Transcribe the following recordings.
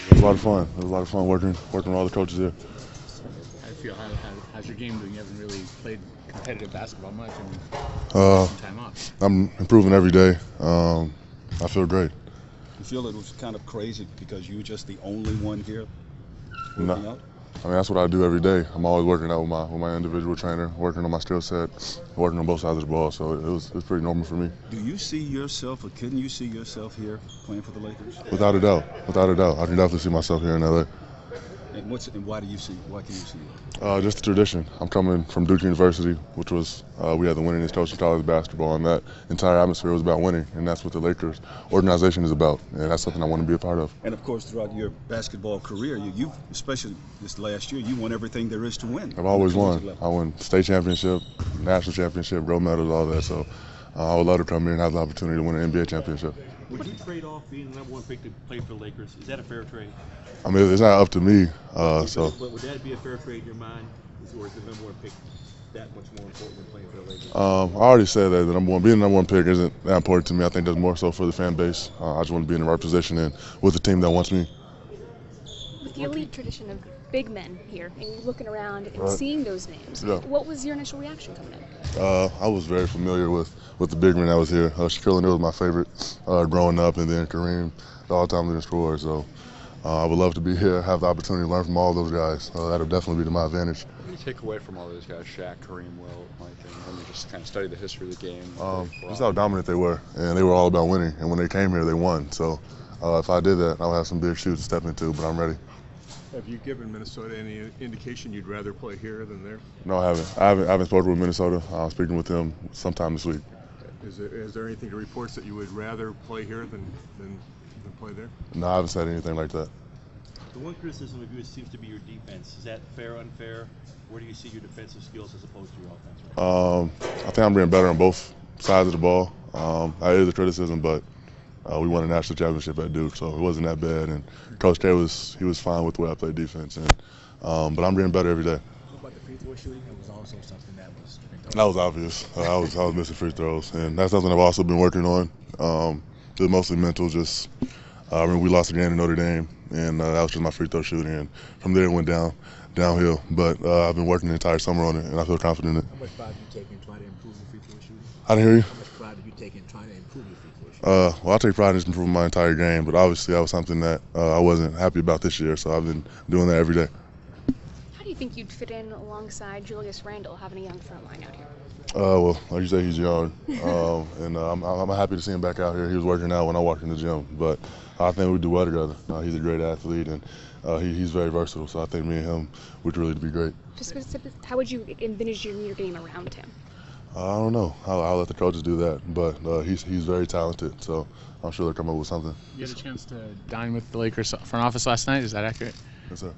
It was a lot of fun. It was a lot of fun working with all the coaches here. How do you feel? How's your game doing? You haven't really played competitive basketball much, and you Uh, took some time off. I'm improving every day. I feel great. You feel it was kind of crazy because you were just the only one here No, working out? I mean that's what I do every day. I'm always working out with my individual trainer, working on my skill set, working on both sides of the ball. So it was pretty normal for me. Do you see yourself, or can you see yourself here playing for the Lakers? Without a doubt, without a doubt, I can definitely see myself here in LA. And why can you see it? Just the tradition. I'm coming from Duke University, which was we had the winningest coach in college basketball, and that entire atmosphere was about winning, and that's what the Lakers organization is about, and that's something I want to be a part of. And of course, throughout your basketball career, you especially this last year, you won everything there is to win. I've always won. I won state championship, national championship, gold medals, all that. So I would love to come here and have the opportunity to win an NBA championship. Would you trade off being the number one pick to play for the Lakers? Is that a fair trade? I mean, it's not up to me. So. But would that be a fair trade in your mind? Or is the number one pick that much more important than playing for the Lakers? I already said that being the number one pick isn't that important to me. I think that's more so for the fan base. I just want to be in the right position and with the team that wants me. With the elite tradition of big men here, and you're looking around and Right. seeing those names, Yeah. what was your initial reaction coming in? I was very familiar with the big men that was here. Shaquille O'Neal was my favorite growing up, and then Kareem, the all-time leading scorer. So I would love to be here, have the opportunity to learn from all those guys. That'll definitely be to my advantage. What do you take away from all those guys, Shaq, Kareem, Will, Mike, and when you just kind of study the history of the game? Just how dominant they were, and they were all about winning. And when they came here, they won. So if I did that, I'll have some big shoes to step into, but I'm ready. Have you given Minnesota any indication you'd rather play here than there? No, I haven't. I haven't spoken with Minnesota. I'm speaking with them sometime this week. Is there anything to reports that you would rather play here than play there? No, I haven't said anything like that. The one criticism of you seems to be your defense. Is that fair, unfair? Where do you see your defensive skills as opposed to your offense? Right? I think I'm being better on both sides of the ball. I hear the criticism, but we won a national championship at Duke, so it wasn't that bad. And Coach K was fine with the way I played defense. And but I'm getting better every day. What about the free throw shooting? It was also something that was. That was obvious. I was missing free throws, and that's something I've also been working on. It was mostly mental. Just I mean, we lost a game to Notre Dame, and that was just my free throw shooting. And from there, it went downhill. But I've been working the entire summer on it, and I feel confident in it. How much pride do you take in trying to improve your free throw shooting? I didn't hear you. How much pride do you take in trying to improve your free throw shooting? Well, I take pride in improving my entire game, but obviously that was something that I wasn't happy about this year, so I've been doing that every day. How do you think you'd fit in alongside Julius Randle, having a young front line out here? Well, like you say, he's young, and I'm happy to see him back out here. He was working out when I walked in the gym, but I think we do well together. He's a great athlete, and he's very versatile, so I think me and him would really be great. Just specific, how would you envisage your game around him? I don't know. I'll let the coaches do that, but he's very talented, so I'm sure they'll come up with something. You had a chance to dine with the Lakers front office last night. Is that accurate? Yes, sir.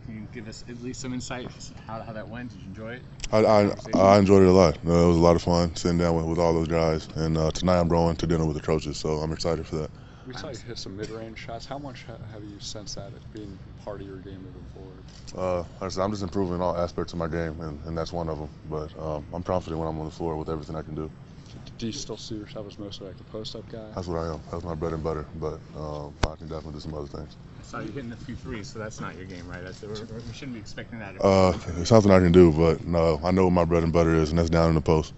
Can you give us at least some insight how that went? Did you enjoy it? I enjoyed it a lot. It was a lot of fun sitting down with all those guys, and tonight I'm going to dinner with the coaches, so I'm excited for that. We saw you hit some mid-range shots. How much have you sensed that as being part of your game moving forward? Like I said, I'm just improving all aspects of my game, and that's one of them. But I'm confident when I'm on the floor with everything I can do. Do you still see yourself as mostly like a post-up guy? That's what I am. That's my bread and butter. But I can definitely do some other things. I saw you hitting a few threes, so that's not your game, right? We shouldn't be expecting that. It's something I can do, but no, I know what my bread and butter is, and that's down in the post.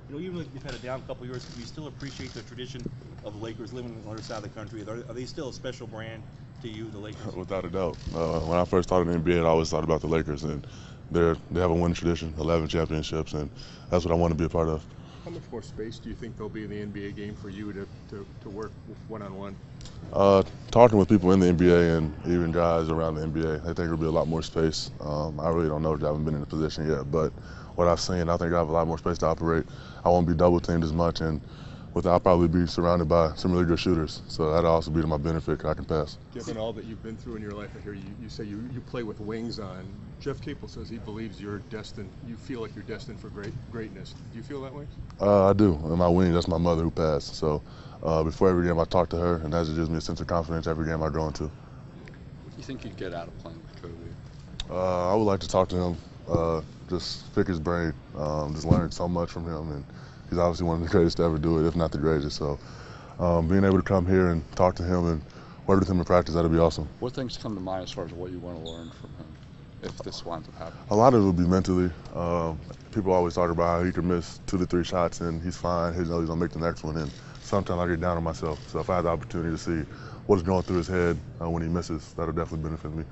You know, even though you've had a down couple of years, do you still appreciate the tradition of the Lakers living on the other side of the country? Are they still a special brand to you, the Lakers? Without a doubt. When I first started in the NBA, I always thought about the Lakers, and they have a winning tradition, 11 championships, and that's what I want to be a part of. How much more space do you think there'll be in the NBA game for you to work one-on-one? Talking with people in the NBA and even guys around the NBA, I think there'll be a lot more space. I really don't know because I haven't been in the position yet, but what I've seen, I think I have a lot more space to operate. I won't be double teamed as much, and I'll probably be surrounded by some really good shooters. So that'll also be to my benefit because I can pass. Given all that you've been through in your life, I hear you say you play with wings on. Jeff Capel says he believes you're destined. You feel like you're destined for greatness. Do you feel that way? I do. And my wing, that's my mother who passed. So before every game, I talk to her, and that just gives me a sense of confidence every game I go into. What do you think you'd get out of playing with Kobe? I would like to talk to him, just pick his brain, just learn so much from him, and he's obviously one of the greatest to ever do it, if not the greatest. So being able to come here and talk to him and work with him in practice, that'd be awesome. What things come to mind as far as what you want to learn from him if this winds up happening? A lot of it will be mentally. People always talk about how he could miss 2 to 3 shots and he's fine. He knows he's gonna make the next one. And sometimes I get down on myself. So if I had the opportunity to see what's going through his head when he misses, that'll definitely benefit me.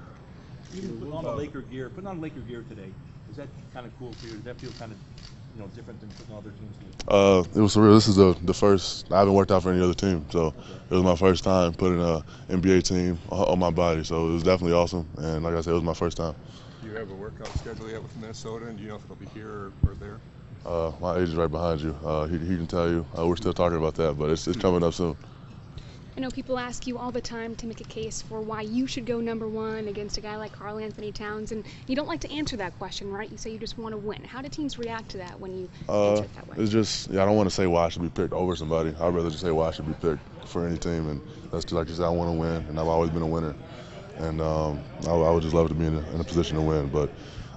Even putting on the Laker gear today, is that kind of cool for you? Does that feel kind of different than putting on other teams' gear? It was surreal. This is the first. I haven't worked out for any other team, so it was my first time putting an NBA team on my body. So it was definitely awesome. And like I said, it was my first time. Do you have a workout schedule yet with Minnesota, and do you know if it'll be here or there? My agent's right behind you. He can tell you. We're still talking about that, but it's coming up soon. I know people ask you all the time to make a case for why you should go #1 against a guy like Karl Anthony Towns, and you don't like to answer that question, right? You say you just want to win. How do teams react to that when you answer it that way? It's just, I don't want to say why I should be picked over somebody. I'd rather just say why I should be picked for any team, and that's just like you said, I want to win, and I've always been a winner. And I would just love to be in a position to win, but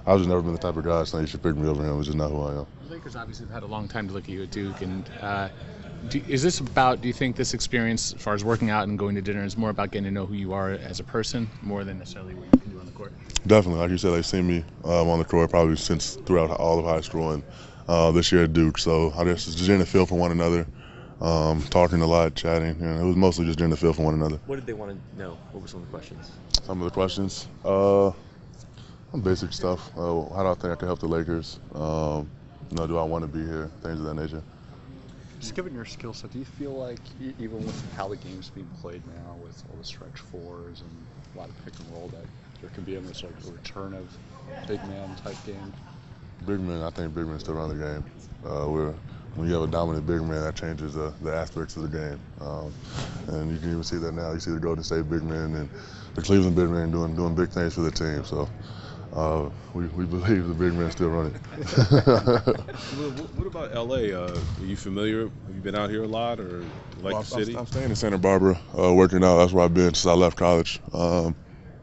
I've just never been the type of guy saying you should pick me over him. It's just not who I am. The Lakers obviously have had a long time to look at you at Duke, and do you think this experience, as far as working out and going to dinner, is more about getting to know who you are as a person, more than necessarily what you can do on the court? Definitely. Like you said, they've seen me on the court probably since throughout all of high school and this year at Duke. So I guess it's just getting a feel for one another, talking a lot, chatting. It was mostly just getting a feel for one another. What did they want to know? What were some of the questions? Some of the questions? Basic stuff. How do I think I can help the Lakers? Do I want to be here? Things of that nature. Just given your skill set, do you feel like even with how the game's being played now, with all the stretch fours and a lot of pick and roll, that there could be almost like a return of big man type game? Big men, I think big men still run the game. When you have a dominant big man, that changes the aspects of the game. And you can even see that now. You see the Golden State big men and the Cleveland big men doing big things for the team. So we believe the big men still run it. What about LA? Are you familiar? Have you been out here a lot, or like the city? I'm staying in Santa Barbara, working out. That's where I've been since I left college. And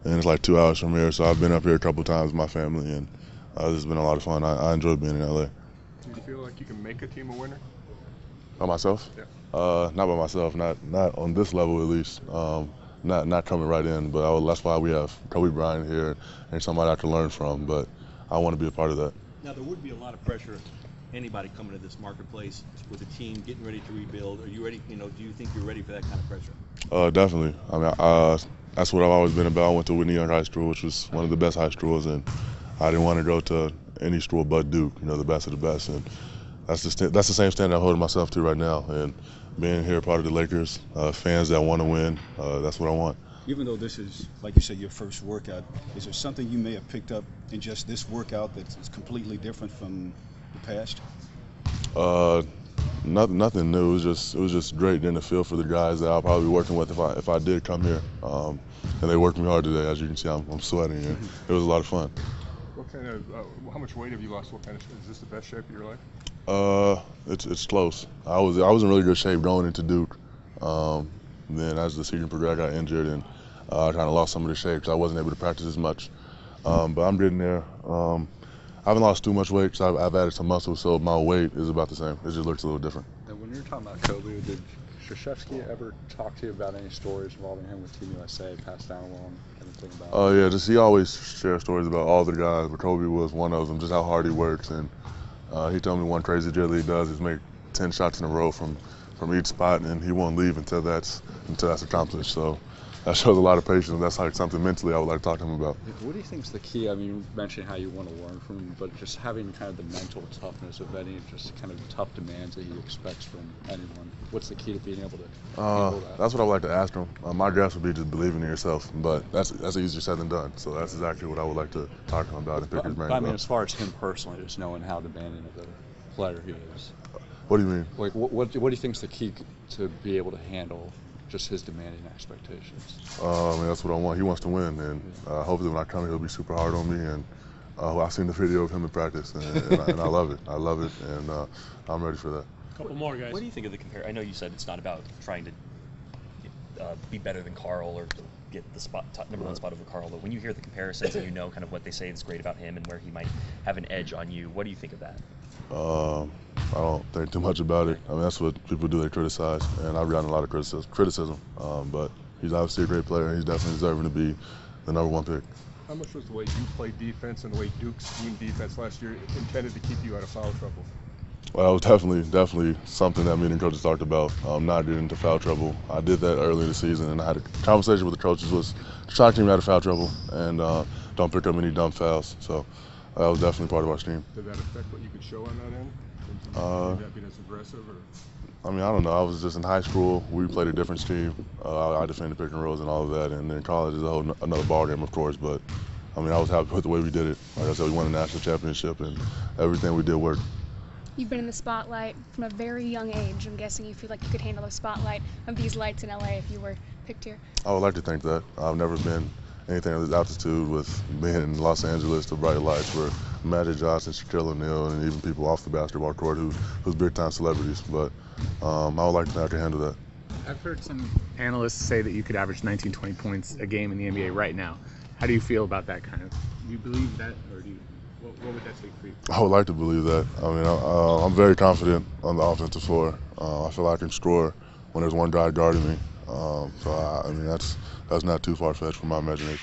it's like 2 hours from here, so I've been up here a couple of times with my family, and this has been a lot of fun. I enjoy being in LA. Do you feel like you can make a team a winner? By myself? Yeah. Not by myself. Not on this level at least. Not coming right in, but that's why we have Kobe Bryant here and somebody I can learn from. But I want to be a part of that. Now, there would be a lot of pressure. Anybody coming to this marketplace with a team getting ready to rebuild. Are you ready? Do you think you're ready for that kind of pressure? Definitely. I mean, that's what I've always been about. I went to Whitney Young High School, which was one of the best high schools, and I didn't want to go to any school but Duke. The best of the best, and that's the same standard I'm holding myself to right now. And being here, part of the Lakers, fans that want to win, that's what I want. Even though this is, like you said, your first workout, is there something you may have picked up in just this workout that's completely different from the past? Nothing new. It was just great getting a feel for the guys that I'll probably be working with if I did come here. And they worked me hard today. As you can see, I'm sweating, and it was a lot of fun. What kind of, how much weight have you lost? Is this the best shape of your life? It's close. I was in really good shape going into Duke. Then as the season progressed, I got injured and I kind of lost some of the shape because I wasn't able to practice as much. But I'm getting there. I haven't lost too much weight because I've added some muscle, so my weight is about the same. It just looks a little different. And when you're talking about Kobe, did Krzyzewski ever talk to you about any stories involving him with Team USA, passed down along, anything about Yeah, he always shares stories about all the guys, but Kobe was one of them, just how hard he works. And he told me one crazy drill he does is make 10 shots in a row from each spot, and he won't leave until that's accomplished. So that shows a lot of patience. That's like something mentally I would like to talk to him about. What do you think is the key? I mean, you mentioned how you want to learn from him, but just having kind of the mental toughness of any just kind of tough demands that he expects from anyone. What's the key to being able to handle that? That's what I would like to ask him. My guess would be just believing in yourself, but that's easier said than done. So that's exactly what I would like to talk to him about and pick his brain I about. mean, as far as him personally, just knowing how demanding of a player he is. What do you mean? Like, what do you think is the key to be able to handle just his demanding expectations? I mean, that's what I want. He wants to win, and hopefully when I come here, he'll be super hard on me. And I've seen the video of him in practice, and I love it. I love it, and I'm ready for that. Couple more, guys. What do you think of the compare? I know you said it's not about trying to be better than Karl or to get the number one spot over Karl, but when you hear the comparisons and you know kind of what they say is great about him and where he might have an edge on you, what do you think of that? I don't think too much about it. I mean, that's what people do, they criticize, and I've gotten a lot of criticism. But He's obviously a great player. He's definitely deserving to be the #1 pick. How much was the way you played defense and the way Duke's team defense last year intended to keep you out of foul trouble? Well, it was definitely something that me and the coaches talked about, not getting into foul trouble. I did that early in the season, and I had a conversation with the coaches was to try to keep me out of foul trouble and don't pick up any dumb fouls. So that was definitely part of our scheme. Did that affect what you could show on that end? Not being as aggressive, or? I mean, I don't know. I was just in high school. We played a different scheme. I defended pick and rolls and all of that, and then college is another ballgame, of course. But I mean, I was happy with the way we did it. Like I said, we won a national championship, and everything we did worked. You've been in the spotlight from a very young age. I'm guessing you feel like you could handle the spotlight of these lights in LA if you were picked here. I would like to think that. I've never been anything at this altitude with being in Los Angeles, the bright lights where Magic Johnson, Shaquille O'Neal, and even people off the basketball court who's big-time celebrities. But I would like to think I can handle that. I've heard some analysts say that you could average 19, 20 points a game in the NBA right now. How do you feel about that kind of? Do you believe that, or what would that take for you? I would like to believe that. I mean, I'm very confident on the offensive floor. I feel like I can score when there's one guy guarding me. I mean, that's not too far-fetched from my imagination.